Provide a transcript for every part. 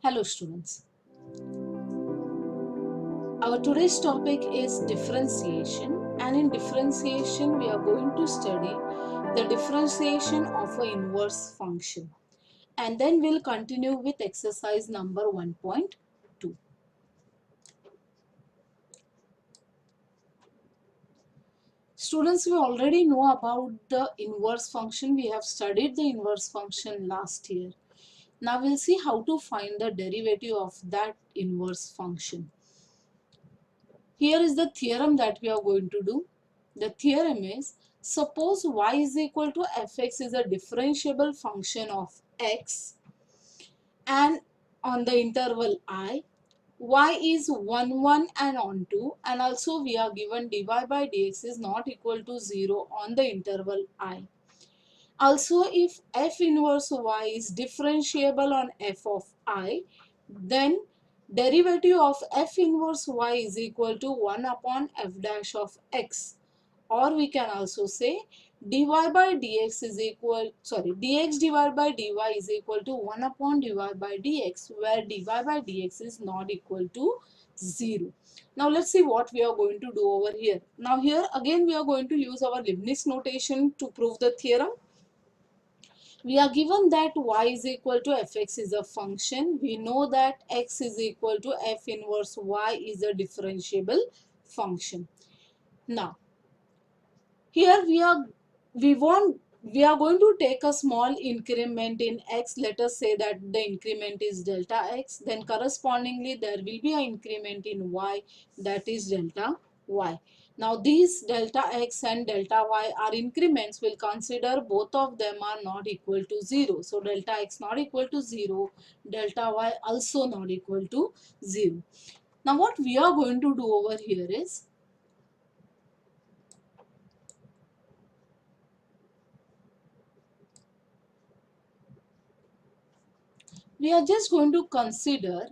Hello students. Our today's topic is differentiation, and in differentiation we are going to study the differentiation of an inverse function, and then we'll continue with exercise number 1.2. Students, we already know about the inverse function. We have studied the inverse function last year. Now we'll see how to find the derivative of that inverse function. Here is the theorem that we are going to do. The theorem is, suppose y is equal to fx is a differentiable function of x, and on the interval I, y is 1, 1 and on 2, and also we are given dy by dx is not equal to 0 on the interval I. Also, if f inverse y is differentiable on f of I, then derivative of f inverse y is equal to 1 upon f dash of x. Or we can also say dy by dx is equal, dx divided by dy is equal to 1 upon dy by dx, where dy by dx is not equal to 0. Now let's see what we are going to do over here. Now here again we are going to use our Leibniz notation to prove the theorem. We are given that y is equal to fx is a function. We know that x is equal to f inverse y is a differentiable function. Now, here we are going to take a small increment in x. Let us say that the increment is delta x. Then correspondingly there will be an increment in y, that is delta y. Now these delta x and delta y are increments. We'll consider both of them are not equal to 0. So delta x not equal to 0, delta y also not equal to 0. Now what we are going to do over here is, we are just going to consider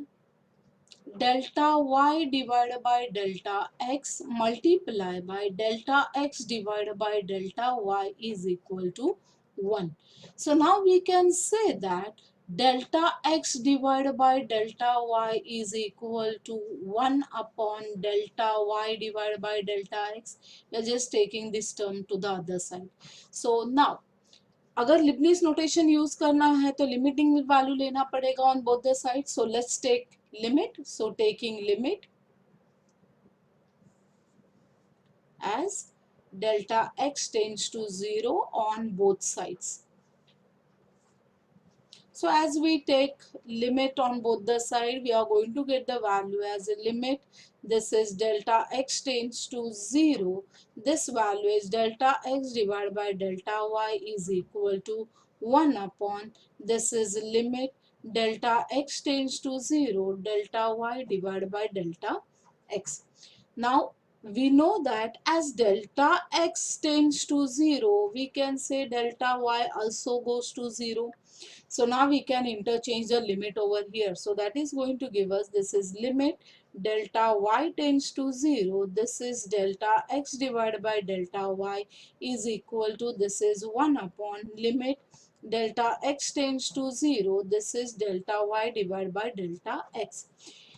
delta y divided by delta x multiply by delta x divided by delta y is equal to 1. So now we can say that delta x divided by delta y is equal to 1 upon delta y divided by delta x. We are just taking this term to the other side. So now अगर Leibniz notation use करना है तो limiting value लेना पड़ेगा on both the side. So let's take limit. So taking limit as delta x tends to 0 on both sides. So as we take limit on both the side, we are going to get the value as a limit. This is delta x tends to 0. This value is delta x divided by delta y is equal to 1 upon. This is limit delta x tends to 0, delta y divided by delta x. Now we know that as delta x tends to 0, we can say delta y also goes to 0. So now we can interchange the limit over here. So that is going to give us, this is limit delta y tends to 0. This is delta x divided by delta y is equal to, this is 1 upon limit delta x tends to 0. This is delta y divided by delta x.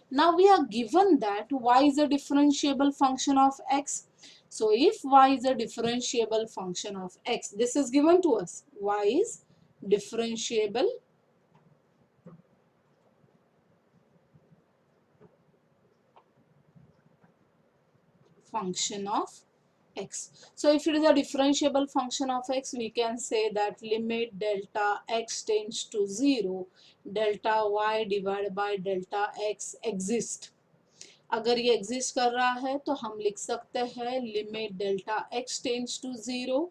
Now we are given that y is a differentiable function of x. So if y is a differentiable function of x, this is given to us. Y is differentiable function of x. So if it is a differentiable function of x, we can say that limit delta x tends to 0, delta y divided by delta x exists. अगर ये exist कर रहा है तो हम लिख सकते हैं limit delta x tends to 0,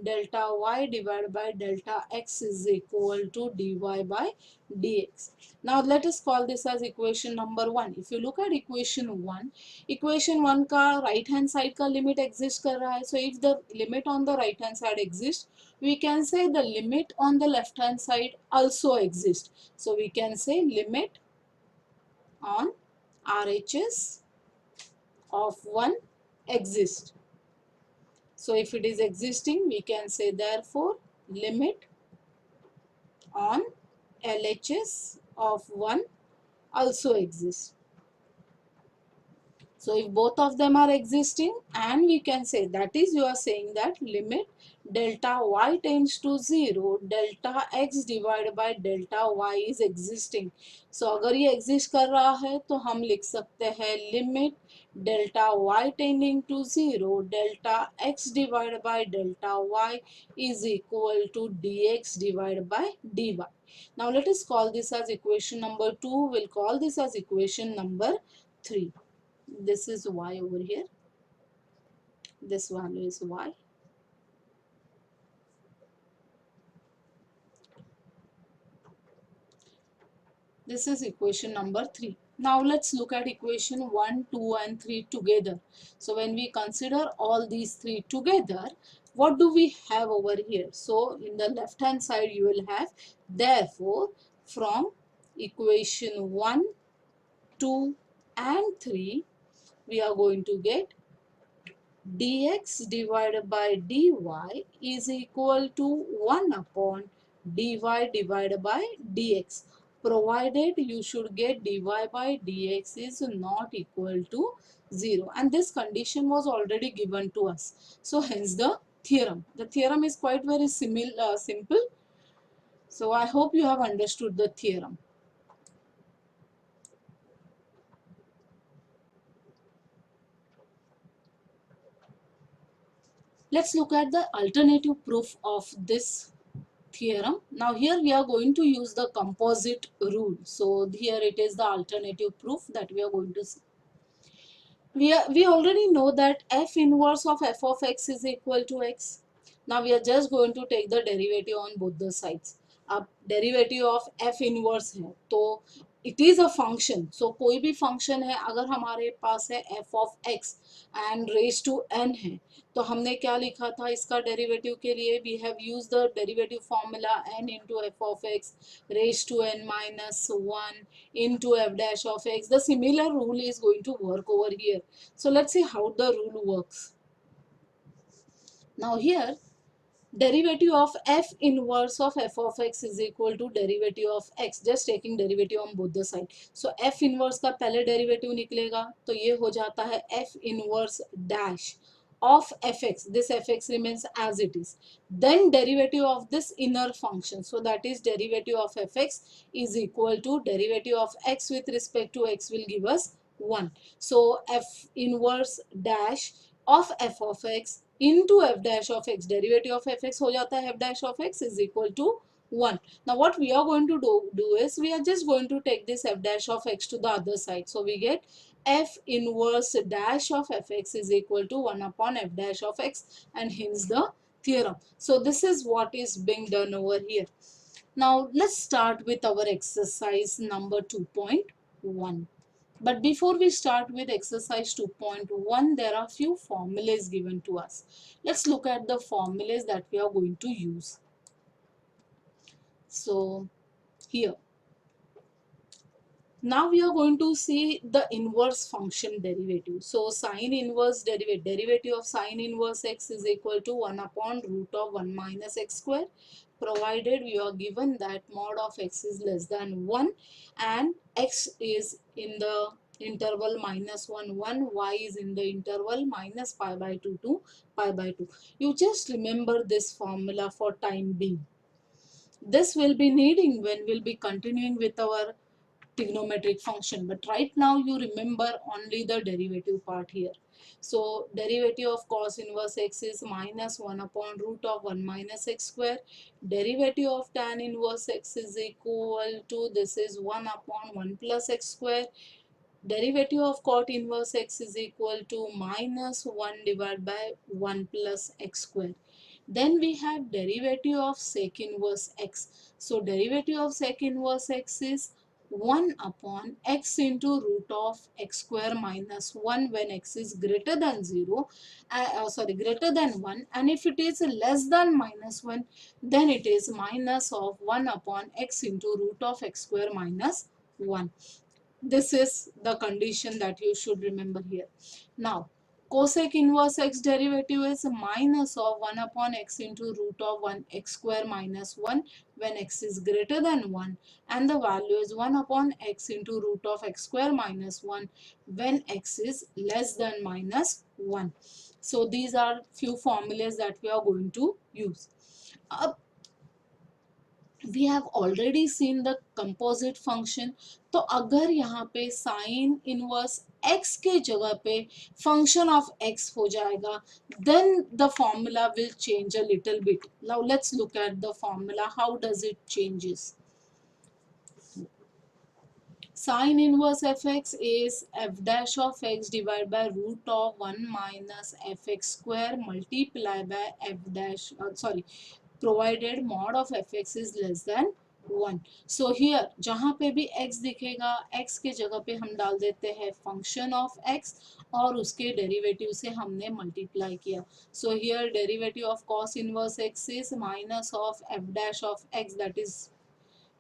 delta y divided by delta x is equal to dy by dx. Now let us call this as equation number 1. If you look at equation 1 का right hand side का limit exist कर रहा है. So if the limit on the right hand side exists, we can say the limit on the left hand side also exists. So we can say limit on RHS of 1 exists. So if it is existing, we can say therefore limit on LHS of 1 also exist. So if both of them are existing, and we can say, that is, you are saying that limit delta y tends to 0, delta x divided by delta y is existing. So अगर ये exist कर रहा है तो हम लिख सकते हैं limit delta y tending to 0, delta x divided by delta y is equal to dx divided by dy. Now let us call this as equation number 2. We'll call this as equation number 3. This is y over here, this value is y. This is equation number 3. Now let's look at equation 1, 2 and 3 together. So when we consider all these three together, what do we have over here? So in the left hand side you will have, therefore from equation 1, 2 and 3 we are going to get dx divided by dy is equal to 1 upon dy divided by dx, provided you should get dy by dx is not equal to 0, and this condition was already given to us. So hence the theorem is quite very simple. So I hope you have understood the theorem. Let's look at the alternative proof of this theorem. Now here we are going to use the composite rule. So here it is the alternative proof that we are going to see. We already know that f inverse of f of x is equal to x. Now we are just going to take the derivative on both the sides. अब derivative of f inverse है तो it is a function. So कोई भी function है, अगर हमारे पास है f of x and raised to n है, तो हमने क्या लिखा था इसका डेरिवेटिव के लिए? We have use the derivative formula n into f of x raised to n minus 1 into f dash of x. The similar rule is going to work over here. So let's see how the rule works. Now here derivative of f inverse of f of x is equal to derivative of x, just taking derivative on both the side. So f inverse का पहले derivative निकलेगा तो ये हो जाता है f inverse dash of fx. This fx remains as it is. Then derivative of this inner function, so that is derivative of fx is equal to derivative of x with respect to x will give us 1. So f inverse dash of f of x into f dash of x, derivative of fx हो जाता है f dash of x is equal to 1. Now what we are going to do is we are just going to take this f dash of x to the other side. So we get f inverse dash of fx is equal to 1 upon f dash of x, and hence the theorem. So this is what is being done over here. Now let's start with our exercise number 2.1. But before we start with exercise 2.1, there are few formulas given to us. Let's look at the formulas that we are going to use. So here, now we are going to see the inverse function derivative. So sine inverse derivative of sine inverse x is equal to 1 upon root of 1 minus x square, provided we are given that mod of x is less than 1 and x is in the interval minus 1 1, y is in the interval minus pi by 2 to pi by 2. You just remember this formula for time being. This will be needing when we'll be continuing with our trigonometric function, but right now you remember only the derivative part here. So derivative of cos inverse x is minus 1 upon root of 1 minus x square. Derivative of tan inverse x is equal to, this is 1 upon 1 plus x square. Derivative of cot inverse x is equal to minus 1 divided by 1 plus x square. Then we have derivative of sec inverse x. So derivative of sec inverse x is 1 upon x into root of x square minus 1 when x is greater than 0, greater than 1, and if it is less than minus 1, then it is minus of 1 upon x into root of x square minus 1. This is the condition that you should remember here. Now Cosec inverse x derivative is minus of 1 upon x into root of 1 x square minus 1 when x is greater than 1, and the value is 1 upon x into root of x square minus 1 when x is less than minus 1. So these are few formulas that we are going to use. We have already seen the composite function. तो अगर यहाँ पे sine inverse x के जगह पे function of x हो जाएगा, then the formula will change a little bit. Now let's look at the formula. How does it changes? Sin inverse fx is f dash of x divided by root of 1 minus fx square multiplied by f dash, provided mod of fx is less than 1. So here जहाँ पे भी x दिखेगा, x के जगह पे हम डाल देते हैं function of x और उसके डेरिवेटिव से हमने मल्टीप्लाई किया. So here derivative of cos inverse x is minus of f dash of x, that is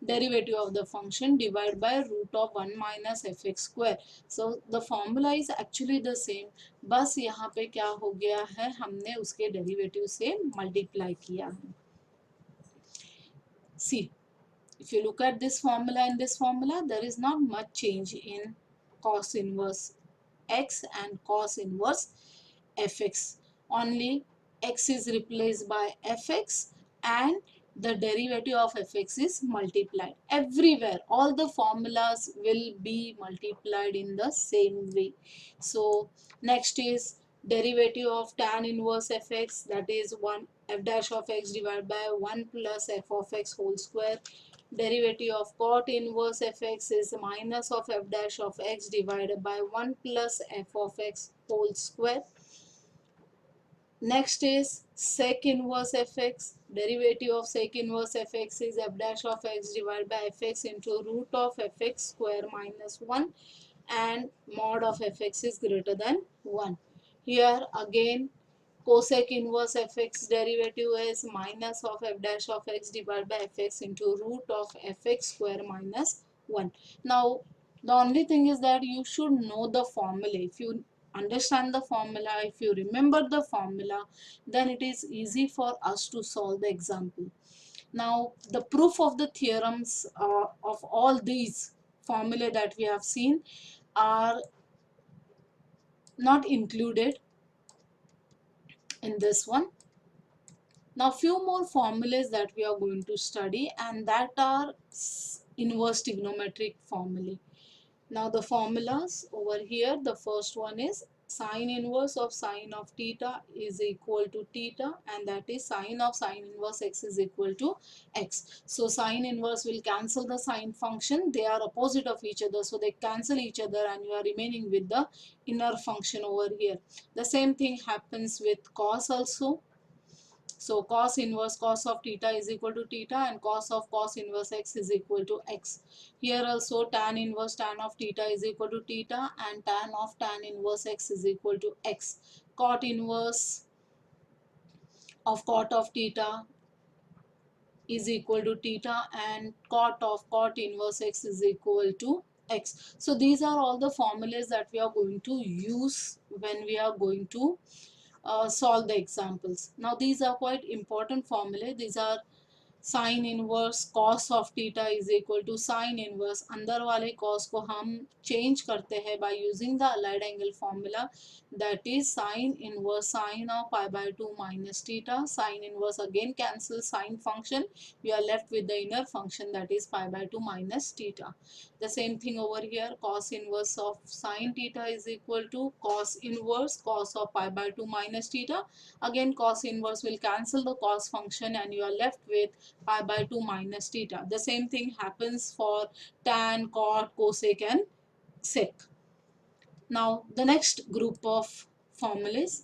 derivative of the function, divided by root of 1 minus fx square. So the formula is actually the same, बस यहाँ पे क्या हो गया है, हमने उसके derivative से मल्टीप्लाई किया है. See, if you look at this formula and this formula, there is not much change in cos inverse x and cos inverse fx. Only x is replaced by fx and the derivative of fx is multiplied. Everywhere all the formulas will be multiplied in the same way. So next is derivative of tan inverse fx, that is 1 f dash of x divided by 1 plus f of x whole square. Derivative of cot inverse fx is minus of f dash of x divided by 1 plus f of x whole square. Next is sec inverse fx. Derivative of sec inverse fx is f dash of x divided by fx into root of fx square minus 1, and mod of fx is greater than 1. Here again cosec inverse fx derivative is minus of f dash of x divided by fx into root of fx square minus 1. Now the only thing is that you should know the formula. If you understand the formula, if you remember the formula, then it is easy for us to solve the example. Now the proof of the theorems of all these formulae that we have seen are not included in this one. Now few more formulas that we are going to study, and that are inverse trigonometric formulae. Now the formulas over here, the first one is sine inverse of sine of theta is equal to theta, and that is sine of sine inverse x is equal to x. So sine inverse will cancel the sine function. They are opposite of each other, so they cancel each other and you are remaining with the inner function over here. The same thing happens with cos also. So cos inverse cos of theta is equal to theta, and cos of cos inverse x is equal to x. Here also tan inverse tan of theta is equal to theta, and tan of tan inverse x is equal to x. Cot inverse of theta is equal to theta, and cot of cot inverse x is equal to x. So these are all the formulas that we are going to use when we are going to solve the examples. Now these are quite important formulae. These are sine inverse cos of theta is equal to sine inverse, अंदर वाले cos को हम change करते हैं by using the allied angle formula, that is sine inverse sine of pi by 2 minus theta. Sine inverse again cancel sine function, we are left with the inner function that is pi by 2 minus theta. The same thing over here, cos inverse of sin theta is equal to cos inverse cos of pi by 2 minus theta. Again cos inverse will cancel the cos function and you are left with pi by 2 minus theta. The same thing happens for tan, cot, cosec and sec. Now the next group of formulas,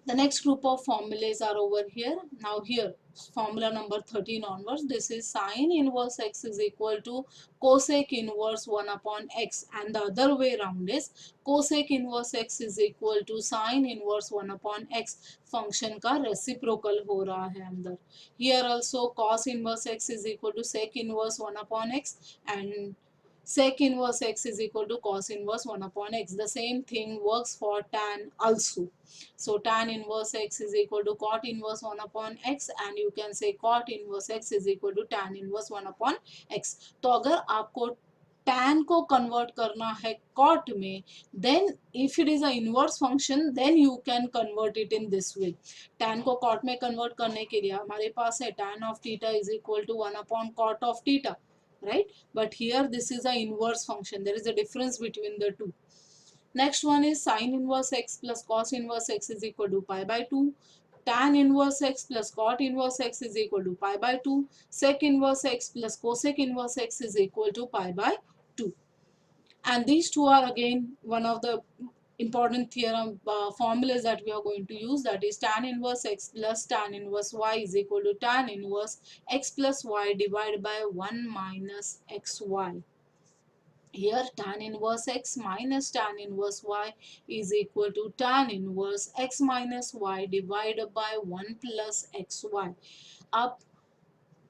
the next group of formulas are over here. Now here formula number 13 onwards, this is sine inverse x is equal to cosec inverse 1 upon x, and the other way around is cosec inverse x is equal to sine inverse 1 upon x. Function का reciprocal हो रहा है अंदर. Here also cos inverse x is equal to sec inverse 1 upon x, and sec inverse x is equal to cos inverse 1 upon x. The same thing works for tan also. So tan inverse x is equal to cot inverse 1 upon x, and you can say cot inverse x is equal to tan inverse 1 upon x. तो अगर आपको tan को convert करना है cot में, then if it is a inverse function, then you can convert it in this way. tan को cot में convert करने के लिए हमारे पास है tan of theta is equal to 1 upon cot of theta, right? But here this is a inverse function. There is a difference between the two. Next one is sin inverse x plus cos inverse x is equal to pi by 2. Tan inverse x plus cot inverse x is equal to pi by 2. Sec inverse x plus cosec inverse x is equal to pi by 2. And these two are again one of the important theorem formulas that we are going to use, that is tan inverse x plus tan inverse y is equal to tan inverse x plus y divided by 1 minus xy. Here tan inverse x minus tan inverse y is equal to tan inverse x minus y divided by 1 plus xy. Up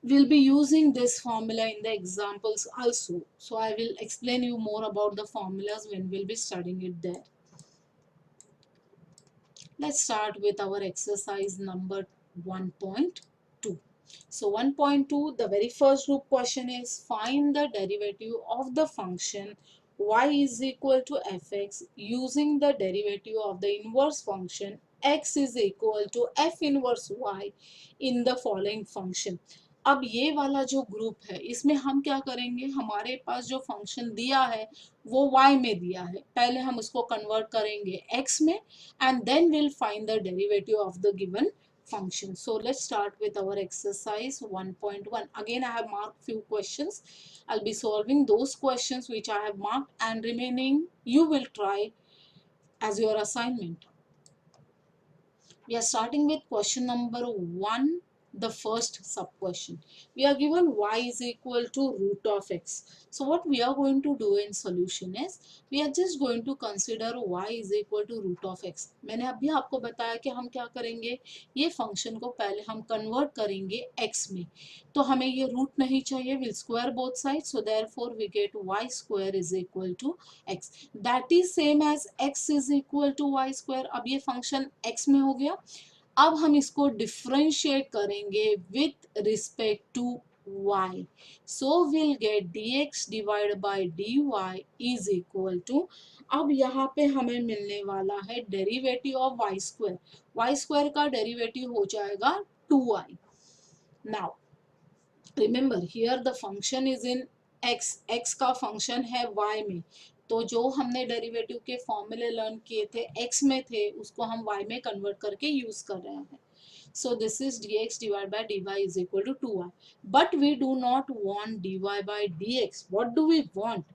we'll be using this formula in the examples also. So I will explain you more about the formulas when we'll be studying it there. Let's start with our exercise number 1.2. So 1.2, the very first group question is find the derivative of the function y is equal to fx using the derivative of the inverse function x is equal to f inverse y in the following function. अब ये वाला जो group है इसमें हम क्या करेंगे, हमारे पास जो फंक्शन दिया है वो y में दिया है, पहले हम उसको कन्वर्ट करेंगे x में and then we'll find the derivative of the given function. So let's start with our exercise 1.1. Again I have marked few questions. I'll be solving those questions which I have marked, and remaining you will try as your assignment. We are starting with question number 1, the first sub question. We are given y is equal to root of x. So what we are going to do in solution is we are just going to consider y is equal to root of x. मैंने अभी आपको बताया कि हम क्या करेंगे, ये function को पहले हम कन्वर्ट करेंगे x में, तो हमें ये रूट नहीं चाहिए, will square both side, so therefore we get y square is equal to x. That is same as x is equal to y square. अब ये फंक्शन x में हो गया. अब हम इसको डिफरेंशिएट करेंगे with respect to y. So we'll get dx divided by dy is equal to, अब यहाँ पे हमें मिलने वाला है derivative of y square. y square का डेरिवेटिव हो जाएगा 2y. Now remember here the function is in x का फंक्शन है y में, तो जो हमने डेरिवेटिव के फॉर्मूले लर्न किए थे x में थे उसको हम y में कन्वर्ट करके यूज कर रहे हैं. So this is dx divided by dy is equal to 2y. But we do not want dy by dx. What do we want?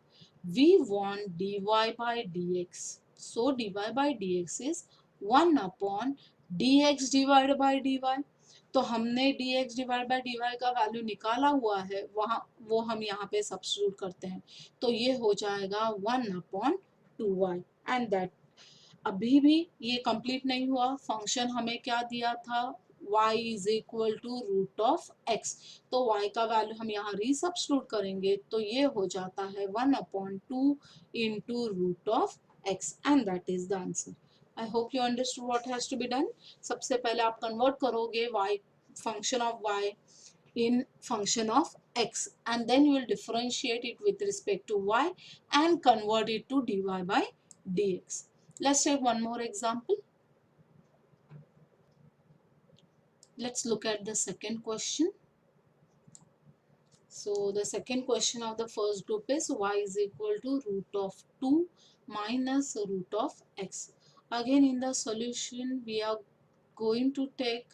We want dy by dx. So dy by dx is 1 upon dx divided by dy. तो हमने dx divide by dy का value निकाला हुआ है, वहाँ वो हम यहाँ पे सब्स्टिट्यूट करते हैं, तो ये हो जाएगा 1 अपॉन 2y. एंड दैट अभी भी ये कंप्लीट नहीं हुआ. फंक्शन हमें क्या दिया था, y is equal to root of x, तो y का वैल्यू हम यहाँ रीसब्स्टिट्यूट करेंगे तो ये हो जाता है 1 upon 2 into root of x, and that is the answer. I hope you understood what has to be done. सबसे पहले आप कन्वर्ट करोगे y function of y in function of x, and then you will differentiate it with respect to y and convert it to dy by dx. Let's take one more example. Let's look at the second question. So the second question of the first group is y is equal to root of 2 minus root of x. Again in the solution we are going to take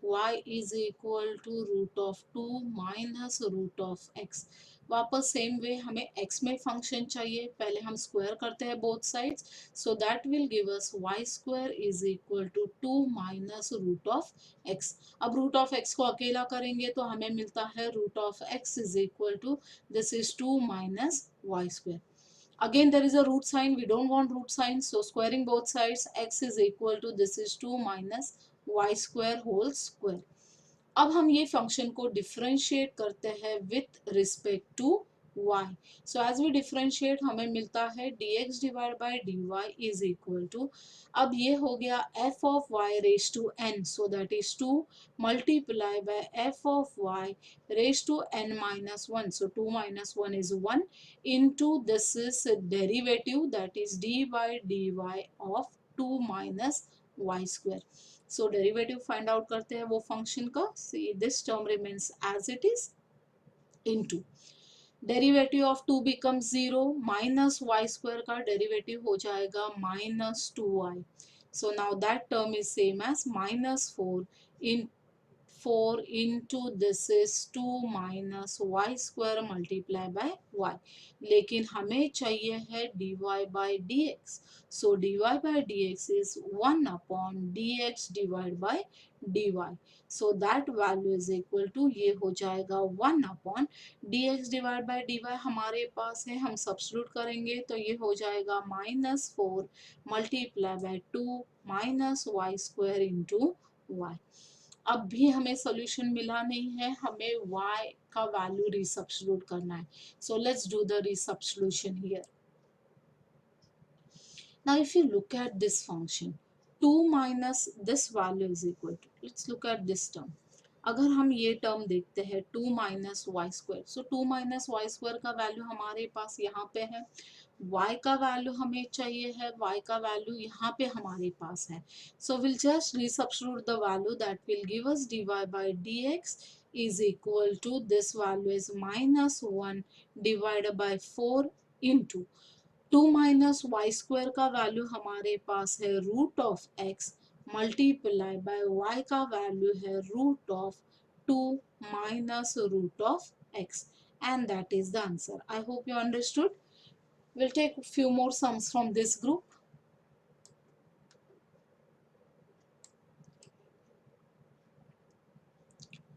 y is equal to root of 2 minus root of x. वापस same way हमें x में function चाहिए, पहले हम square करते हैं both sides, so that will give us y square is equal to 2 minus root of x. अब root of x को अकेला करेंगे तो हमें मिलता है root of x is equal to, this is 2 minus y square. Again there is a root sign, we don't want root sign, so squaring both sides, x is equal to, this is 2 minus y square whole square. अब हम ये function को differentiate करते हैं with respect to y. So as we differentiate हमें मिलता है dx divided by dy is equal to, अब ये हो गया f of y raised to n, so that is 2 multiply by f of y raised to n minus 1, so 2 minus 1 is 1 into this is derivative, that is d by dy of 2 minus y square. So derivative find out करते हैं वो function का. See, this term remains as it is into derivative of 2 become 0, minus Y square का derivative हो जाएगा minus 2y. So now that term is same as minus 4 into this is 2 minus y square multiply by y. लेकिन हमें चाहिए है dy by dx. So dy by dx is 1 upon dx divided by dy. So that value is equal to, ये हो जाएगा 1 upon dx divided by dy हमारे पास है, हम सब्स्टिट्यूट करेंगे तो ये हो जाएगा -4 multiply by 2 minus y square into y. अब भी हमें सोल्यूशन मिला नहीं है, हमें y का वैल्यू रिसब्स्टिट्यूट करना है. So let's do the resubstitution here. Now if you look at this function, 2 minus this value is equal to, let's look at this term. अगर हम ये टर्म देखते हैं 2 माइनस वाई स्क्वायर, सो 2 minus Y square का value हमारे पास यहाँ पे है, y का वैल्यू हमें चाहिए है, y का वैल्यू यहाँ पे हमारे पास है. So will just resubstitute the value that will give us dy by dx is equal to, this value is -1 divided by 4 into 2 minus Y square का वैल्यू हमारे पास है root of x multiply by y का value है root of 2 minus root of x, and that is the answer. I hope you understood. We'll take a few more sums from this group.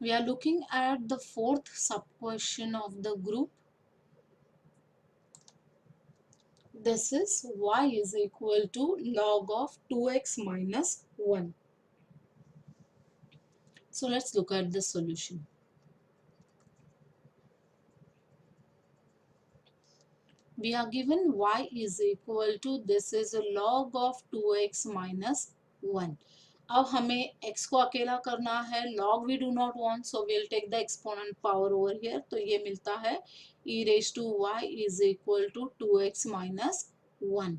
We are looking at the fourth sub question of the group. This is y is equal to log of 2x minus 1. So let's look at the solution. We are given y is equal to, this is a log of 2x minus 1. अब हमें x को अकेला करना है, log we do not want, so we'll take the exponent power over here. तो ये मिलता है e raised to y is equal to 2x minus 1.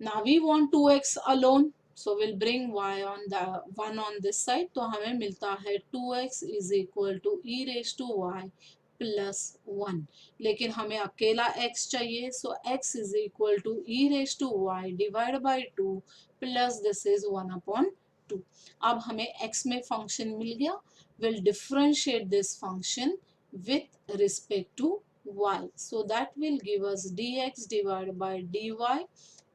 Now we want 2x alone, so we'll bring y on the 1 on this side. तो हमें मिलता है 2x is equal to e raised to y plus 1. लेकिन हमें अकेला x चाहिए, so x is equal to e raised to y divided by 2 plus this is 1 upon 2. अब हमें x में function मिल गया. We'll differentiate this function with respect to y. So that will give us dx divided by dy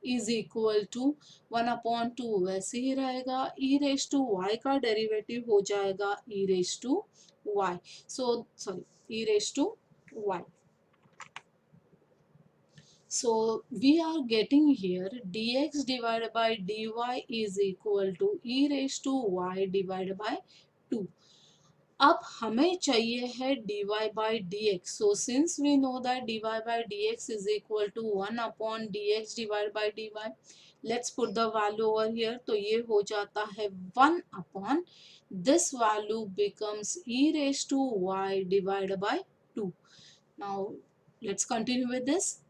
is equal to 1 upon 2 वैसे ही रहेगा, e raised to y का derivative हो जाएगा e raised to y. So sorry, e raised to y. So we are getting here dx divided by dy is equal to e raised to y divided by 2. अब हमें चाहिए है dy by dx. So since we know that dy by dx is equal to 1 upon dx divided by dy, let's put the value over here. तो ये हो जाता है 1 upon, this value becomes e raised to y divided by 2. Now let's continue with this.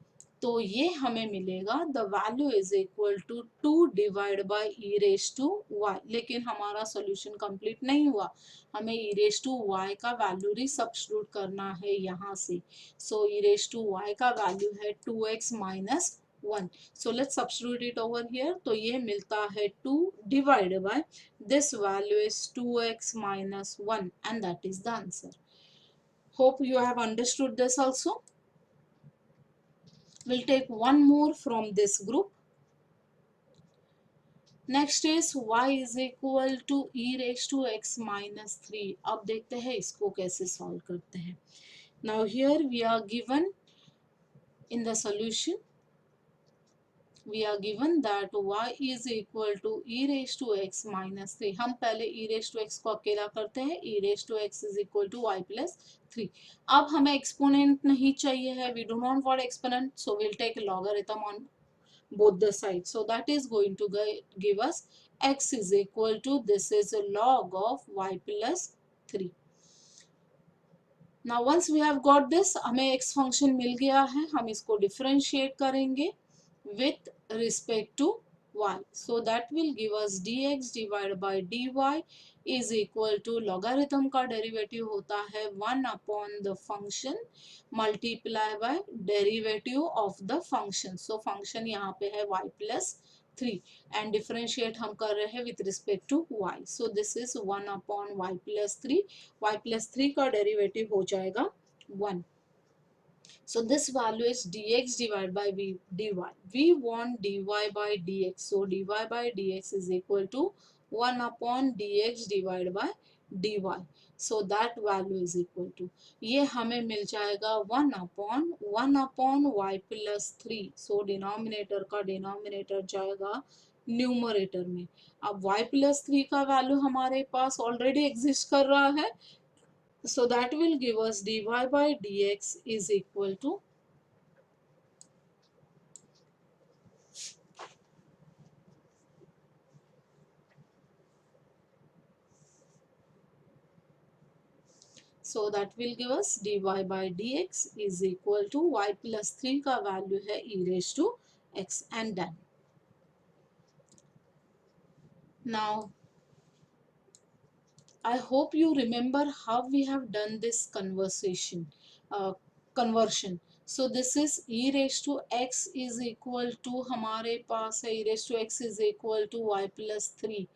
तो ये हमें मिलेगा the value is equal to 2 divide by E raise to Y. लेकिन हमारा सोल्यूशन कंप्लीट नहीं हुआ, हमें ई रेस टू वाई का वैल्यू रिसब्स्टिट्यूट करना है यहाँ से. So E raise to Y का वैल्यू है 2x minus 1. So let's substitute it over here. तो ये मिलता है 2 divide by this value is 2x minus 1 and that is the answer. Hope you have understood this also. We'll take one more from this group. Next is y is equal to e raised to x minus 3. अब देखते हैं इसको कैसे solve करते हैं. Now here we are given in the solution we are given that y is equal to e raised to x minus 3. हम पहले e raised to x को अकेला करते हैं. e raised to x is equal to y plus 3. अब हमें exponent नहीं चाहिए है. We do not want exponent, so we'll take logarithm on both the sides. So that is going to give us x is equal to, this is a log of y plus 3. Now once we have got this, हमें x function मिल गया है. हम इसको differentiate करेंगे with respect to y. So that will give us dx divided by dy is equal to, logarithm का derivative होता है 1 upon the function multiply by derivative of the function. So function यहाँ पे है y plus 3 and differentiate हम कर रहे हैं with respect to y. So this is 1 upon y plus 3. y plus 3 का derivative हो जाएगा 1. So this value is dx divided by dy. We want dy by dx. So dy by dx is equal to 1 upon dx divided by dy. So that value is equal to, ये हमें मिल जाएगा 1 upon y plus 3. So denominator का denominator जाएगा numerator में. अब y plus 3 का value हमारे पास already exist कर रहा है. So that will give us dy by dx is equal to, so that will give us dy by dx is equal to y plus 3 का value है e raised to x and done. Now I hope you remember how we have done this conversion. So this is e raised to x is equal to, हमारे पास है e raised to x is equal to y plus 3.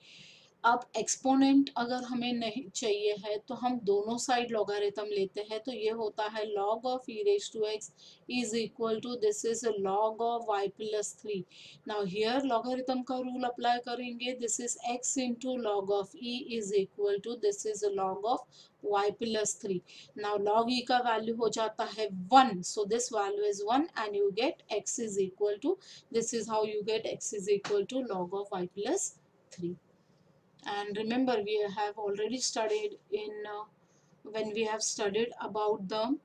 अब exponent अगर हमें नहीं चाहिए है तो हम दोनों साइड लॉगरिथम लेते हैं. तो ये होता है log of e raised to x is equal to, this is a log of y plus 3. Now here logarithm का रूल अप्लाई करेंगे. This is x into log of e is equal to, this is a log of y plus 3. Now log e का value हो जाता है 1. So this value is 1 and you get x is equal to, this is how you get x is equal to log of y plus 3. And remember, we have already studied in when we have studied about the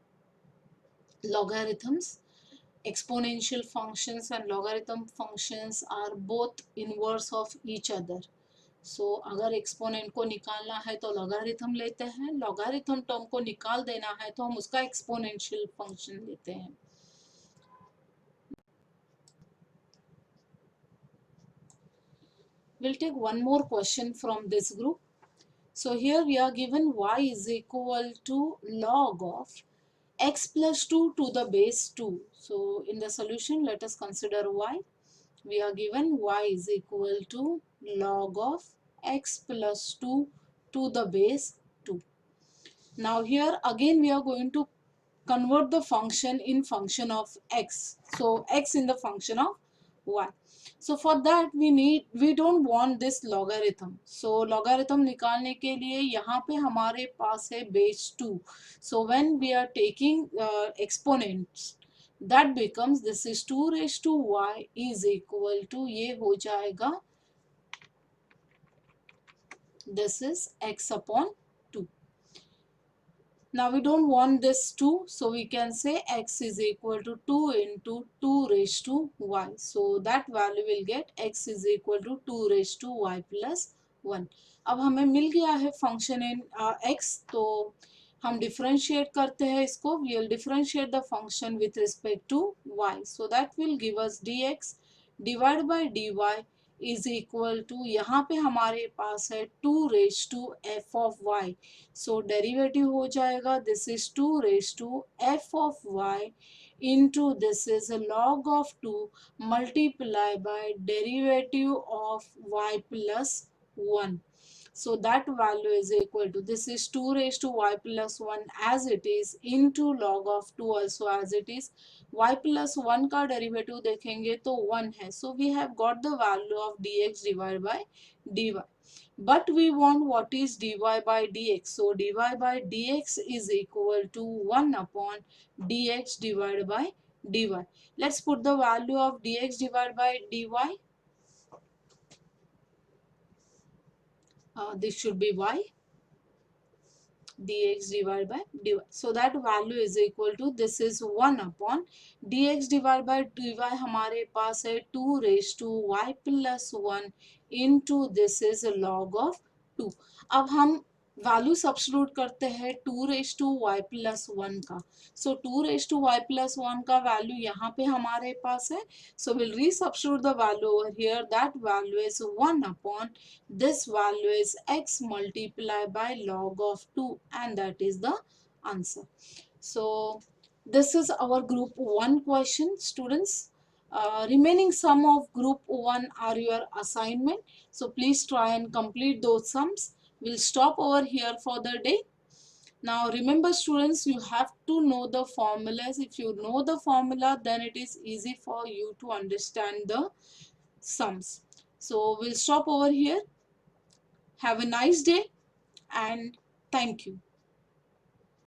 logarithms, exponential functions and logarithm functions are both inverse of each other. So अगर exponent को निकालना है तो logarithm लेते हैं, logarithm term को निकाल देना है तो हम उसका एक्सपोनेंशियल फंक्शन लेते हैं. We'll take one more question from this group. So here we are given y is equal to log of x plus 2 to the base 2. So in the solution, let us consider y. We are given y is equal to log of x plus 2 to the base 2. Now here again we are going to convert the function in function of x. So x in the function of y. So for that we don't want this logarithm. So logarithm निकालने के लिए यहाँ पे हमारे पास है base 2. So when we are taking exponents, that becomes, this is 2 raised to y is equal to, ये हो जाएगा, this is x upon 2. Now we don't want this 2, so we can say x is equal to 2 into 2 raised to y. So that value will get x is equal to 2 raised to y plus 1. अब हमें मिल गया है function in x, तो हम differentiate करते हैं इसको. We will differentiate the function with respect to y. So that will give us dx divided by dy is equal to, यहाँ पे हमारे पास है 2 raised to f of y. So derivative हो जाएगा, this is 2 raised to f of y into, this is a log of 2 multiply by derivative of y plus 1. So that value is equal to, this is 2 raised to y plus 1 as it is into log of 2 also as it is. y plus 1 का derivative देखेंगे तो 1 है. So we have got the value of dx divided by dy. But we want what is dy by dx. So dy by dx is equal to 1 upon dx divided by dy. Let's put the value of dx divided by dy. This should be y, dx divided by dy. So that value is equal to, this is 1 upon dx divided by dy हमारे पास है 2 raised to y plus 1 into this is log of 2. अब हम value substitute करते हैं 2 raise to y plus 1 का. सो 2 raise to y plus 1 का value यहाँ पे हमारे पास है. सो विल री substitute the value over here. That value is 1 upon this value is x multiplied by log of 2, and that is the answer. So this is our group 1 question, students. Remaining sum of group 1 are your assignment, so please try and complete those sums. We'll stop over here for the day. Now remember, students, you have to know the formulas. If you know the formula, then it is easy for you to understand the sums. So we'll stop over here. Have a nice day and thank you.